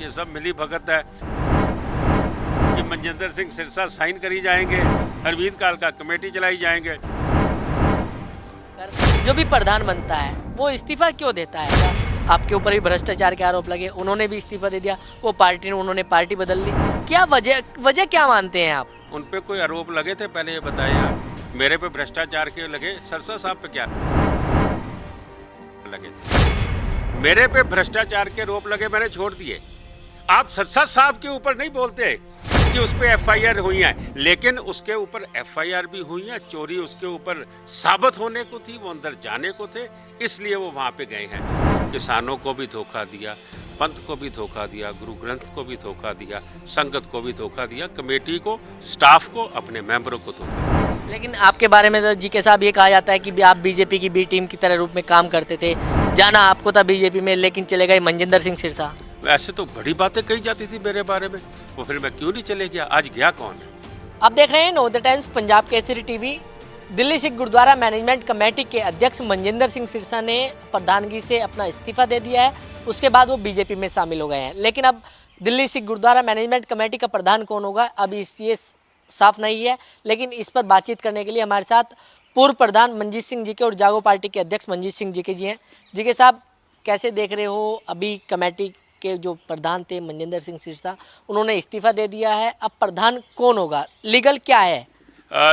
कि सब मिली भगत है कि मनजिंदर सिंह सिरसा साइन करी जाएंगे, हरमीत कालका कमेटी चलाई जाएंगे। जो भी प्रधान बनता है वो इस्तीफा क्यों देता है? आपके ऊपर भी भ्रष्टाचार के आरोप लगे, उन्होंने भी इस्तीफा दे दिया, वो पार्टी ने उन्होंने पार्टी बदल ली। क्या वजह क्या मानते हैं आप? उन पे कोई आरोप लगे थे पहले ये बताइए आप? मेरे पे भ्रष्टाचार के लगे, सरसा साहब पे क्या लगे? मेरे पे भ्रष्टाचार के आरोप लगे, मैंने छोड़ दिए। आप सरसा साहब के ऊपर नहीं बोलते कि उस पे एफआईआर हुई है, लेकिन उसके ऊपर एफआईआर भी हुई है, चोरी उसके ऊपर साबित होने को थी, वो अंदर जाने को थे, इसलिए वो वहां पे गए हैं। किसानों को भी धोखा दिया, पंथ को भी धोखा दिया, गुरु ग्रंथ को भी धोखा दिया, संगत को भी धोखा दिया, कमेटी को, स्टाफ को, अपने मेंबरों को धोखा दिया। लेकिन आपके बारे में तो जीके साहब ये कहा जाता है कि आप बीजेपी की बी टीम की तरह रूप में काम करते थे, जाना आपको था बीजेपी में, लेकिन चले गए मनजिंदर सिंह सिरसा। ऐसे तो बड़ी बातें कही जाती थी मेरे बारे में, वो फिर मैं क्यों नहीं चले गया? आज गया कौन है? आप देख रहे हैं Navodaya times Punjab Kesari TV. Delhi Sikh Gurdwara management committee के अध्यक्ष मनजिंदर सिंह सिरसा ने प्रधानगी से अपना इस्तीफा दे दिया है, उसके बाद वो बीजेपी में शामिल हो गए हैं। लेकिन अब दिल्ली सिख गुरुद्वारा मैनेजमेंट कमेटी का प्रधान कौन होगा अभी ये साफ नहीं है। लेकिन इस पर बातचीत करने के लिए हमारे साथ पूर्व प्रधान मनजीत सिंह जी के और जागो पार्टी के अध्यक्ष मनजीत सिंह जी के जी हैं। जी के साहब, कैसे देख रहे हो अभी कमेटी के जो प्रधान थे मनजिंदर सिंह सिरसा, उन्होंने इस्तीफा दे दिया है, अब प्रधान कौन होगा, लीगल क्या है?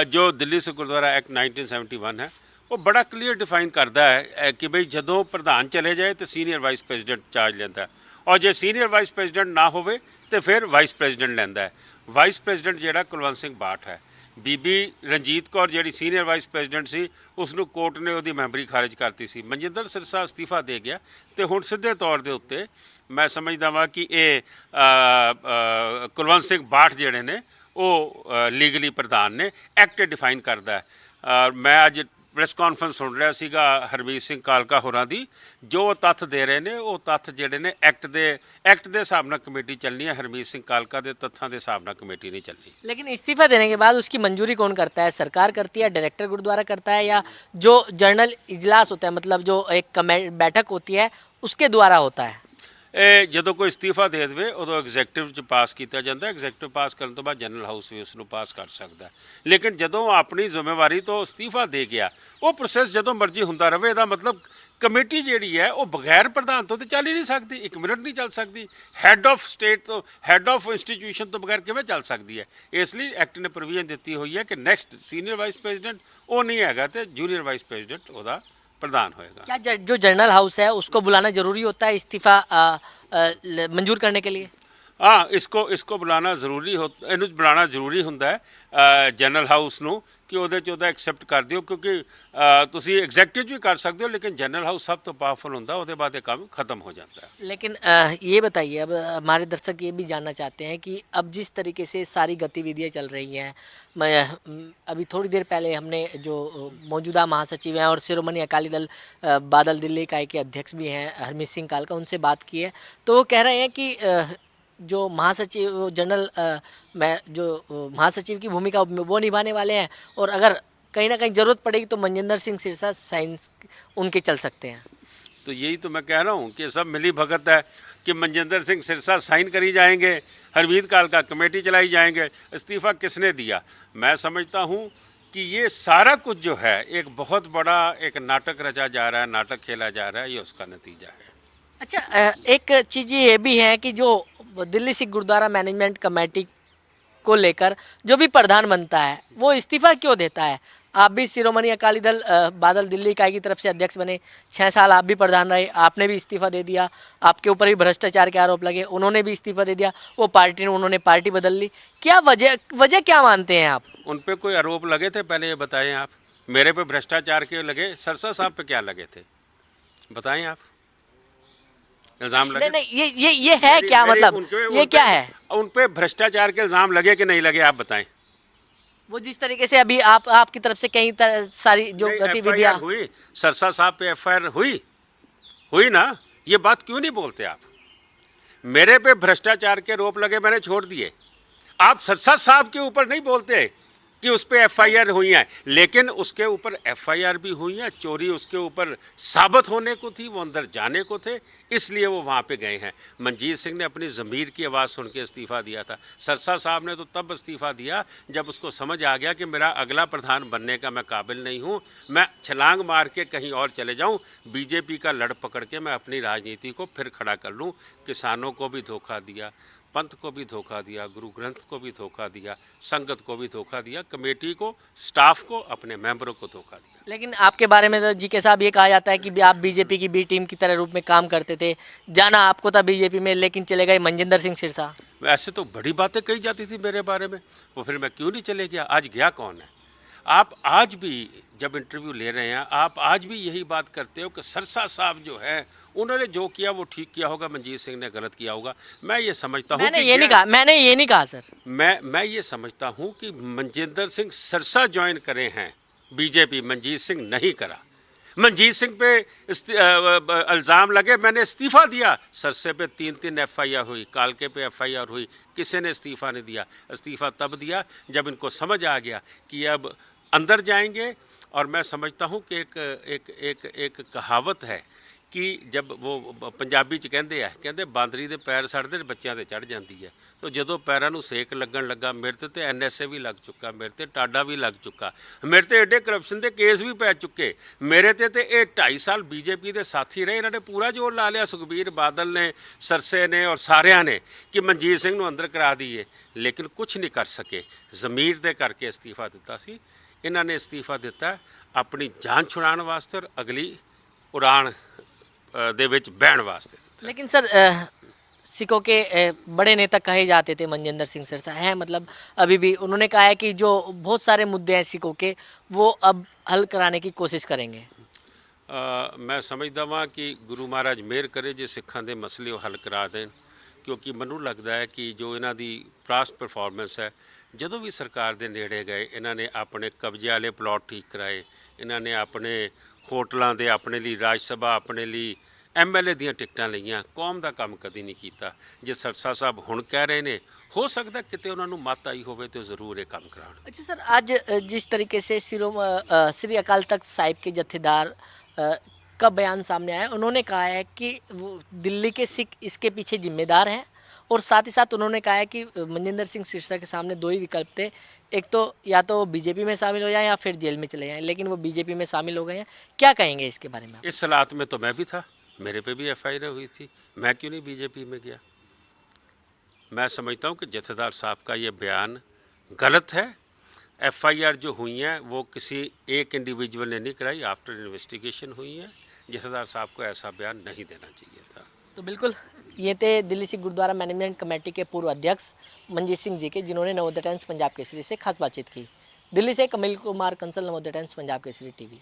जो दिल्ली सिख गुरुद्वारा एक्ट 1971 है वो बड़ा क्लीयर डिफाइन करता है कि भाई जदों प्रधान चले जाए तो सीनियर वाइस प्रेजिडेंट चार्ज लेंदा है, और जो सीनियर वाइस प्रेजिडेंट ना होवे तो फिर वाइस प्रेजिडेंट लेंदा है। वाइस प्रेजिडेंट ਜਿਹੜਾ ਕੁਲਵੰਤ ਸਿੰਘ ਬਾਠ ਹੈ, ਬੀਬੀ ਰਣਜੀਤ ਕੌਰ ਜਿਹੜੀ ਸੀਨੀਅਰ ਵਾਈਸ ਪ੍ਰੈਜ਼ੀਡੈਂਟ ਸੀ, ਉਸਨੂੰ ਕੋਰਟ ਨੇ ਉਹਦੀ ਮੈਂਬਰੀ ਖਾਰਜ ਕਰਤੀ ਸੀ। ਮਨਜਿੰਦਰ ਸਿਰਸਾ ਅਸਤੀਫਾ ਦੇ ਗਿਆ ਤੇ ਹੁਣ ਸਿੱਧੇ ਤੌਰ ਦੇ ਉੱਤੇ ਮੈਂ ਸਮਝਦਾ ਵਾਂ ਕਿ ਇਹ ਕੁਲਵੰਤ ਸਿੰਘ ਬਾਠ ਜਿਹੜੇ ਨੇ ਉਹ ਲੀਗਲੀ ਪ੍ਰਧਾਨ ਨੇ, ਐਕਟ ਡਿਫਾਈਨ ਕਰਦਾ ਹੈ। ਮੈਂ ਅੱਜ ਪ੍ਰੈਸ ਕਾਨਫਰੰਸ ਸੁਣ ਰਿਹਾ ਸੀਗਾ ਹਰਮੀਤ ਸਿੰਘ ਕਾਲਕਾ ਹੋਰਾਂ ਦੀ, ਜੋ ਤੱਥ ਦੇ ਰਹੇ ਨੇ ਉਹ ਤੱਥ ਜਿਹੜੇ ਨੇ ਐਕਟ ਦੇ ਹਿਸਾਬ ਨਾਲ ਕਮੇਟੀ ਚੱਲਣੀ ਹੈ, ਹਰਮੀਤ ਸਿੰਘ ਕਾਲਕਾ ਦੇ ਤੱਥਾਂ ਦੇ ਹਿਸਾਬ ਨਾਲ कमेटी नहीं चलनी। लेकिन इस्तीफा देने के बाद उसकी मंजूरी कौन करता है? सरकार करती है, डायरेक्टर गुरुद्वारा करता है, या जो जर्नल इजलास होता है, मतलब जो एक बैठक होती है उसके द्वारा होता है? ਇਹ ਜਦੋਂ ਕੋਈ ਅਸਤੀਫਾ ਦੇ ਦੇਵੇ ਉਦੋਂ ਐਗਜ਼ੈਕਟਿਵ 'ਚ ਪਾਸ ਕੀਤਾ ਜਾਂਦਾ। ਐਗਜ਼ੈਕਟਿਵ ਪਾਸ ਕਰਨ ਤੋਂ ਬਾਅਦ ਜਨਰਲ ਹਾਊਸ ਵੀ ਉਸ ਨੂੰ ਪਾਸ ਕਰ ਸਕਦਾ। ਲੇਕਿਨ ਜਦੋਂ ਆਪਣੀ ਜ਼ਿੰਮੇਵਾਰੀ ਤੋਂ ਅਸਤੀਫਾ ਦੇ ਗਿਆ, ਉਹ ਪ੍ਰੋਸੈਸ ਜਦੋਂ ਮਰਜ਼ੀ ਹੁੰਦਾ ਰਹੇ। ਇਹਦਾ ਮਤਲਬ ਕਮੇਟੀ ਜਿਹੜੀ ਹੈ ਉਹ ਬਗੈਰ ਪ੍ਰਧਾਨ ਤੋਂ ਤੇ ਚੱਲ ਹੀ ਨਹੀਂ ਸਕਦੀ, 1 ਮਿੰਟ ਨਹੀਂ ਚੱਲ ਸਕਦੀ। ਹੈੱਡ ਆਫ ਸਟੇਟ ਤੋਂ, ਹੈੱਡ ਆਫ ਇੰਸਟੀਟਿਊਸ਼ਨ ਤੋਂ ਬਗੈਰ ਕਿਵੇਂ ਚੱਲ ਸਕਦੀ ਹੈ? ਇਸ ਲਈ ਐਕਟ ਨੇ ਪ੍ਰੋਵੀਜ਼ਨ ਦਿੱਤੀ ਹੋਈ ਹੈ ਕਿ ਨੈਕਸਟ ਸੀਨੀਅਰ ਵਾਈਸ ਪ੍ਰੈਜ਼ੀਡੈਂਟ ਉਹ ਨਹੀਂ ਹੈਗਾ ਤੇ ਜੂਨੀਅਰ ਵਾਈਸ ਪ੍ਰੈਜ਼ੀਡੈਂਟ ਉਹਦਾ प्रधान होएगा। क्या जो जनरल हाउस है उसको बुलाना जरूरी होता है इस्तीफा मंजूर करने के लिए? हाँ, इसको बुलाना ज़रूरी हो, इन्हू बुलाना ज़रूरी होंदा है जनरल हाउस ਨੂੰ ਕਿ ਉਹਦੇ 'ਚ ਉਹਦਾ ਐਕਸੈप्ट ਕਰ ਦਿਓ, ਕਿਉਂਕਿ ਤੁਸੀਂ एग्जैक्टिव भी कर सकते हो, लेकिन जनरल हाउस सब तो पावरफुल होंदा, ਉਹਦੇ ਬਾਅਦ ਇਹ काम ख़त्म हो जाता है। लेकिन ये बताइए, अब हमारे दर्शक ये भी जानना चाहते हैं कि अब जिस तरीके से सारी गतिविधियाँ चल रही हैं, अभी थोड़ी देर पहले हमने जो मौजूदा महासचिव हैं और शिरोमणि अकाली दल बादल दिल्ली इकाई के अध्यक्ष भी हैं हरमीत सिंह कालका, उनसे बात की है, तो वो कह रहे हैं कि जो महासचिव जो महासचिव की भूमिका वो निभाने वाले हैं, और अगर कहीं ना कहीं ज़रूरत पड़ेगी तो मनजिंदर सिंह सिरसा साइंस उनके चल सकते हैं। तो यही तो मैं कह रहा हूँ कि सब मिली भगत है कि मनजिंदर सिंह सिरसा साइन करी जाएंगे, हरमीत कालका कमेटी चलाई जाएंगे। इस्तीफ़ा किसने दिया? मैं समझता हूँ कि ये सारा कुछ जो है एक बहुत बड़ा एक नाटक रचा जा रहा है, नाटक खेला जा रहा है, ये उसका नतीजा है। अच्छा, एक चीज़ ये भी है कि जो दिल्ली सिख गुरुद्वारा मैनेजमेंट कमेटी को लेकर जो भी प्रधान बनता है वो इस्तीफा क्यों देता है? आप भी शिरोमणि अकाली दल बादल दिल्ली इकाई की तरफ से अध्यक्ष बने, 6 साल आप भी प्रधान रहे, आपने भी इस्तीफा दे दिया, आपके ऊपर भी भ्रष्टाचार के आरोप लगे, उन्होंने भी इस्तीफा दे दिया, वो पार्टी ने उन्होंने पार्टी बदल ली। क्या वजह क्या मानते हैं आप? उन पे कोई आरोप लगे थे पहले ये बताएं आप? मेरे पे भ्रष्टाचार के लगे, सरसा साहब पे क्या लगे थे बताएं आप? इल्ज़ाम लगे? नहीं, ये है क्या, मतलब ये क्या है? उन पे भ्रष्टाचार के इल्ज़ाम लगे कि नहीं लगे आप बताएं? वो जिस तरीके से अभी आपकी तरफ से कई सारी जो गतिविधियां हुई, सरसा साहब पे एफआईआर हुई ना, ये बात क्यों नहीं बोलते आप? मेरे पे भ्रष्टाचार के आरोप लगे, मैंने छोड़ दिए। आप सरसा साहब के ऊपर नहीं बोलते कि उस पर एफआईआर हुई है, लेकिन उसके ऊपर एफआईआर भी हुई है, चोरी उसके ऊपर साबित होने को थी, वो अंदर जाने को थे, इसलिए वो वहाँ पे गए हैं। मनजीत सिंह ने अपनी ज़मीर की आवाज़ सुन के इस्तीफ़ा दिया था। सरसा साहब ने तो तब इस्तीफ़ा दिया जब उसको समझ आ गया कि मेरा अगला प्रधान बनने का मैं काबिल नहीं हूँ, मैं छलांग मार के कहीं और चले जाऊँ, बीजेपी का लड़ पकड़ के मैं अपनी राजनीति को फिर खड़ा कर लूँ। किसानों को भी धोखा दिया, पंथ को भी धोखा दिया, गुरु ग्रंथ को भी धोखा दिया, संगत को भी धोखा दिया, कमेटी को, स्टाफ को, अपने मेंबरों को धोखा दिया। लेकिन आपके बारे में तो जीके साहब ये कहा जाता है कि आप बीजेपी की बी टीम की तरह रूप में काम करते थे, जाना आपको था बीजेपी में, लेकिन चले गए मनजिंदर सिंह सिरसा। वैसे तो बड़ी बातें कही जाती थी मेरे बारे में, वो फिर मैं क्यों नहीं चले गया? आज गया कौन है? आप आज भी जब इंटरव्यू ले रहे हैं, आप आज भी यही बात करते हो कि सरसा साहब जो है उन्होंने जो किया वो ठीक किया होगा, मनजीत सिंह ने गलत किया होगा। मैं ये समझता हूँ मैंने ये नहीं कहा सर। मैं ये समझता हूँ कि मनजिंदर सिंह सरसा ज्वाइन करे हैं बीजेपी, मनजीत सिंह नहीं करा। मनजीत सिंह पे इल्ज़ाम लगे, मैंने इस्तीफ़ा दिया। सरसे पे 3-3 एफआईआर हुई, कालके पे एफआईआर हुई, किसी ने इस्तीफ़ा नहीं दिया। इस्तीफ़ा तब दिया जब इनको समझ आ गया कि अब अंदर जाएंगे। और मैं समझता हूँ कि एक कहावत है कि जब वो पंजाबी च कहते बांदरी दे पैर सड़ते बच्चों ते चढ़ जाती है। तो जो पैरों में सेक लगन लगा, मेरे ते NSA भी लग चुका, मेरे ते टाडा भी लग चुका, मेरे ते एडे करप्शन के केस भी पै चुके, मेरे ते ये 2.5 साल बीजेपी के साथी रहे, इन्होंने पूरा जोर ला लिया, सुखबीर बादल ने, सरसे ने और सारिया ने, कि मनजीत सिंह नूं अंदर करा दीए, लेकिन कुछ नहीं कर सके। ज़मीर दे करके इस्तीफ़ा दिता सी। इन्होंने इस्तीफ़ा दिता अपनी जान छुड़ाने वास्ते और अगली उड़ान दे विच बहन वास्ते। लेकिन सर सिखों के बड़े नेता कहे जाते थे मनजिंदर सिंह सिरसा है, मतलब अभी भी उन्होंने कहा है कि जो बहुत सारे मुद्दे हैं सिखों के, वो अब हल कराने की कोशिश करेंगे। मैं समझदा वां कि गुरु महाराज मेहर करे जे सिखां दे मसले हल करा देन, क्योंकि मैनू लगता है कि जो इन्हां दी पास्ट परफॉर्मेंस है, ਜਦੋਂ भी सरकार ਦੇ ਨੇੜੇ गए, ਇਹਨਾਂ ਨੇ ਆਪਣੇ ਕਬਜ਼ੇ ਵਾਲੇ ਪਲਾਟ ਠੀਕ ਕਰਾਏ, ਇਹਨਾਂ ਨੇ ਆਪਣੇ ਹੋਟਲਾਂ ਦੇ ਆਪਣੇ ਲਈ ਰਾਜ ਸਭਾ, ਆਪਣੇ ਲਈ MLA ਦੀਆਂ ਟਿਕਟਾਂ ਲਈਆਂ। ਕੌਮ ਦਾ ਕੰਮ ਕਦੀ ਨਹੀਂ ਕੀਤਾ। ਜੇ ਸਰਸਾ ਸਾਹਿਬ ਹੁਣ ਕਹਿ ਰਹੇ ਨੇ, हो सकता किते उन्होंने मत आई होवे तो ज़रूर ये काम कराउण। अच्छा सर, आज जिस तरीके से श्री अकाल तख्त साहिब के जत्थेदार का बयान सामने आया, उन्होंने कहा है कि वो दिल्ली के सिख इसके पीछे जिम्मेदार हैं, और साथ ही साथ उन्होंने कहा है कि मनजिंदर सिंह सिरसा के सामने 2 ही विकल्प थे, एक तो या तो बीजेपी में शामिल हो जाएं या फिर जेल में चले जाएं, लेकिन वो बीजेपी में शामिल हो गए हैं। क्या कहेंगे इसके बारे में? इस हालात में तो मैं भी था, मेरे पे भी FIR हुई थी, मैं क्यों नहीं बीजेपी में गया? मैं समझता हूँ कि जत्थेदार साहब का ये बयान गलत है। FIR जो हुई हैं वो किसी एक इंडिविजुअल ने नहीं कराई, आफ्टर इन्वेस्टिगेशन हुई है। जत्थेदार साहब को ऐसा बयान नहीं देना चाहिए था। तो बिल्कुल ये थे दिल्ली सिख गुरुद्वारा मैनेजमेंट कमेटी के पूर्व अध्यक्ष मनजीत सिंह जी के, जिन्होंने नवोदय टाइम्स पंजाब केसरी से खास बातचीत की। दिल्ली से Camille Kumar Kansal, Navodaya times Punjab Kesari TV।